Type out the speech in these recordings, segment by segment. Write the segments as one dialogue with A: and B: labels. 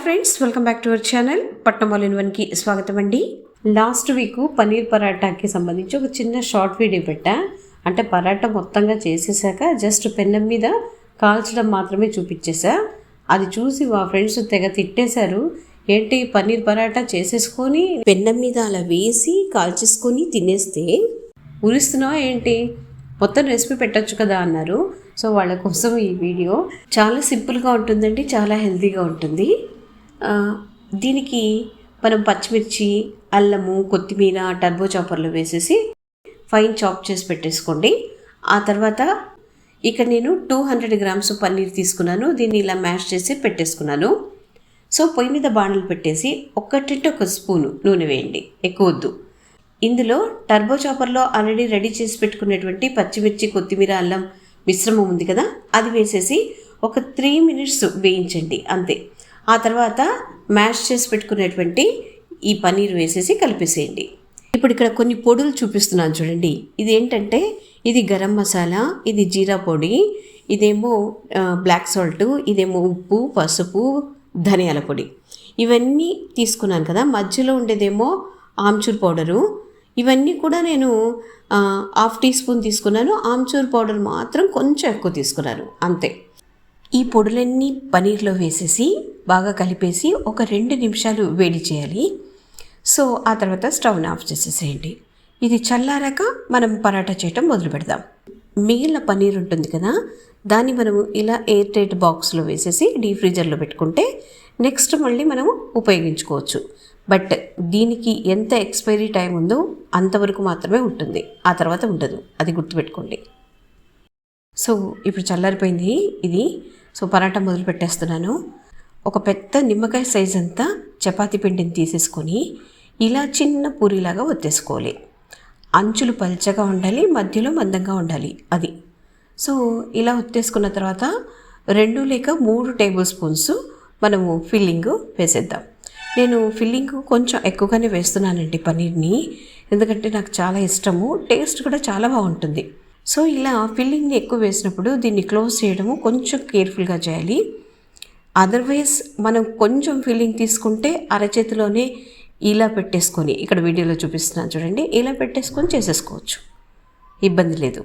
A: Friends, welcome back to our channel పట్నం all in one కి స్వాగతం అండి. లాస్ట్ వీక్ పన్నీర్ పరాటాకి సంబంధించి ఒక చిన్న షార్ట్ వీడియో పెట్టా. అంటే పరాటా మొత్తంగా చేసేసాక జస్ట్ పెన్నం మీద కాల్చడం మాత్రమే చూపించేసా. అది చూసి మా ఫ్రెండ్స్ తెగ తిట్టేశారు. ఏంటి పన్నీర్ పరాటా చేసేసుకొని పెన్నం మీద అలా వేసి కాల్చేసుకొని తినేస్తే ఉరిస్తున్నావా ఏంటి, మొత్తం రెసిపీ పెట్టచ్చు కదా అన్నారు. సో వాళ్ళ కోసం ఈ వీడియో చాలా సింపుల్గా ఉంటుందండి, చాలా హెల్తీగా ఉంటుంది. దీనికి మనం పచ్చిమిర్చి, అల్లము, కొత్తిమీర టర్బో చాపర్లో వేసేసి ఫైన్ చాప్ చేసి పెట్టేసుకోండి. ఆ తర్వాత ఇక్కడ నేను 200 గ్రామ్స్ పన్నీర్ తీసుకున్నాను. దీన్ని ఇలా మ్యాష్ చేసి పెట్టేసుకున్నాను. సో పొయ్యి మీద బాణలు పెట్టేసి ఒక స్పూను నూనె వేయండి, ఎక్కువ వద్దు. ఇందులో టర్బో చాపర్లో ఆల్రెడీ రెడీ చేసి పెట్టుకునేటువంటి పచ్చిమిర్చి, కొత్తిమీర, అల్లం మిశ్రమం ఉంది కదా, అది వేసేసి ఒక 3 minutes వేయించండి అంతే. ఆ తర్వాత మ్యాష్ చేసి పెట్టుకునేటువంటి ఈ పన్నీర్ వేసేసి కలిపేసేయండి. ఇప్పుడు ఇక్కడ కొన్ని పొడులు చూపిస్తున్నాను చూడండి. ఇది ఏంటంటే ఇది గరం మసాలా, ఇది జీరా పొడి, ఇదేమో బ్లాక్ సాల్ట్, ఇదేమో ఉప్పు, పసుపు, ధనియాల పొడి. ఇవన్నీ తీసుకున్నాను కదా. మధ్యలో ఉండేదేమో ఆమ్చూర్ పౌడరు. ఇవన్నీ కూడా నేను 1/2 teaspoon తీసుకున్నాను. ఆమ్చూర్ పౌడర్ మాత్రం కొంచెం ఎక్కువ తీసుకున్నాను అంతే. ఈ పొడులన్నీ పనీర్లో వేసేసి బాగా కలిపేసి ఒక 2 నిమిషాలు వేడి చేయాలి. సో ఆ తర్వాత స్టవ్ని ఆఫ్ చేసేసేయండి. ఇది చల్లారాక మనం పరాటా చేయటం మొదలు పెడదాం. మిగిలిన పనీర్ ఉంటుంది కదా, దాన్ని మనము ఇలా ఎయిర్ టైట్ బాక్స్లో వేసేసి డీప్ ఫ్రీజర్లో పెట్టుకుంటే నెక్స్ట్ మళ్ళీ మనము ఉపయోగించుకోవచ్చు. బట్ దీనికి ఎంత ఎక్స్పైరీ టైం ఉందో అంతవరకు మాత్రమే ఉంటుంది, ఆ తర్వాత ఉండదు, అది గుర్తుపెట్టుకోండి. సో ఇప్పుడు చల్లారిపోయింది ఇది. సో పరాటా మొదలు పెట్టేస్తున్నాను. ఒక పెద్ద నిమ్మకాయ సైజ్ అంతా చపాతీ పిండిని తీసేసుకొని ఇలా చిన్న పూరిలాగా ఒత్తేసుకోవాలి. అంచులు పల్చగా ఉండాలి, మధ్యలో మందంగా ఉండాలి అది. సో ఇలా ఒత్తేసుకున్న తర్వాత 2 లేక 3 tablespoons మనము ఫిల్లింగ్ వేసేద్దాం. నేను ఫిల్లింగ్ కొంచెం ఎక్కువగానే వేస్తున్నానండి పన్నీర్ని, ఎందుకంటే నాకు చాలా ఇష్టము, టేస్ట్ కూడా చాలా బాగుంటుంది. సో ఇలా ఫిల్లింగ్ని ఎక్కువ వేసినప్పుడు దీన్ని క్లోజ్ చేయడము కొంచెం కేర్ఫుల్గా చేయాలి. అదర్వైజ్ మనం కొంచెం ఫిల్లింగ్ తీసుకుంటే అరచేతిలోనే ఇలా పెట్టేసుకొని, ఇక్కడ వీడియోలో చూపిస్తున్నాను చూడండి, ఇలా పెట్టేసుకొని చేసేసుకోవచ్చు, ఇబ్బంది లేదు.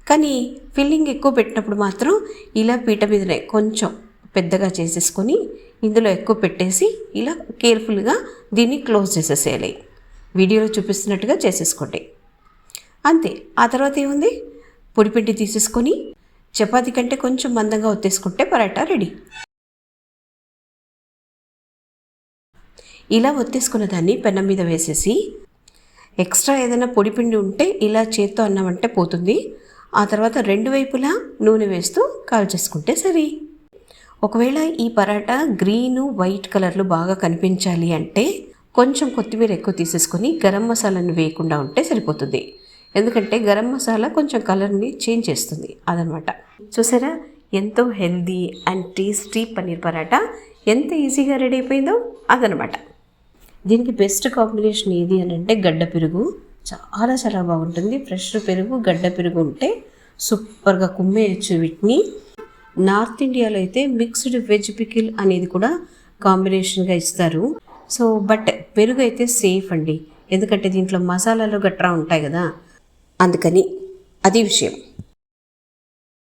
A: కానీ ఫిల్లింగ్ ఎక్కువ పెట్టినప్పుడు మాత్రం ఇలా పీట మీదనే కొంచెం పెద్దగా చేసేసుకొని ఇందులో ఎక్కువ పెట్టేసి ఇలా కేర్ఫుల్గా దీన్ని క్లోజ్ చేసేసేయాలి. వీడియోలో చూపిస్తున్నట్టుగా చేసేసుకోండి అంతే. ఆ తర్వాత ఏముంది, పొడిపిండి తీసేసుకొని చపాతీ కంటే కొంచెం మందంగా ఒత్తేసుకుంటే పరాటా రెడీ. ఇలా ఒత్తేసుకున్న దాన్ని పెనం మీద వేసేసి ఎక్స్ట్రా ఏదైనా పొడిపిండి ఉంటే ఇలా చేత్తో అన్నామంటే పోతుంది. ఆ తర్వాత 2 వైపులా నూనె వేస్తూ కాల్చేసుకుంటే సరి. ఒకవేళ ఈ పరాటా గ్రీను వైట్ కలర్లో బాగా కనిపించాలి అంటే కొంచెం కొత్తిమీర ఎక్కువ తీసేసుకొని గరం మసాలాను వేయకుండా ఉంటే సరిపోతుంది. ఎందుకంటే గరం మసాలా కొంచెం కలర్ని చేంజ్ చేస్తుంది అదనమాట. చూసారా ఎంతో healthy and tasty paneer paratha ఎంత ఈజీగా రెడీ అయిపోయిందో అదనమాట. దీనికి బెస్ట్ కాంబినేషన్ ఏది అని అంటే గడ్డ పెరుగు. చాలా చాలా బాగుంటుంది. ఫ్రెష్ పెరుగు, గడ్డ పెరుగు ఉంటే సూపర్గా కుమ్మేయచ్చు వీటిని. నార్త్ ఇండియాలో అయితే మిక్స్డ్ వెజ్ పికిల్ అనేది కూడా కాంబినేషన్గా ఇస్తారు. సో బట్ పెరుగు అయితే సేఫ్ అండి, ఎందుకంటే దీంట్లో మసాలాలు గట్రా ఉంటాయి కదా, అందుకని అది విషయం.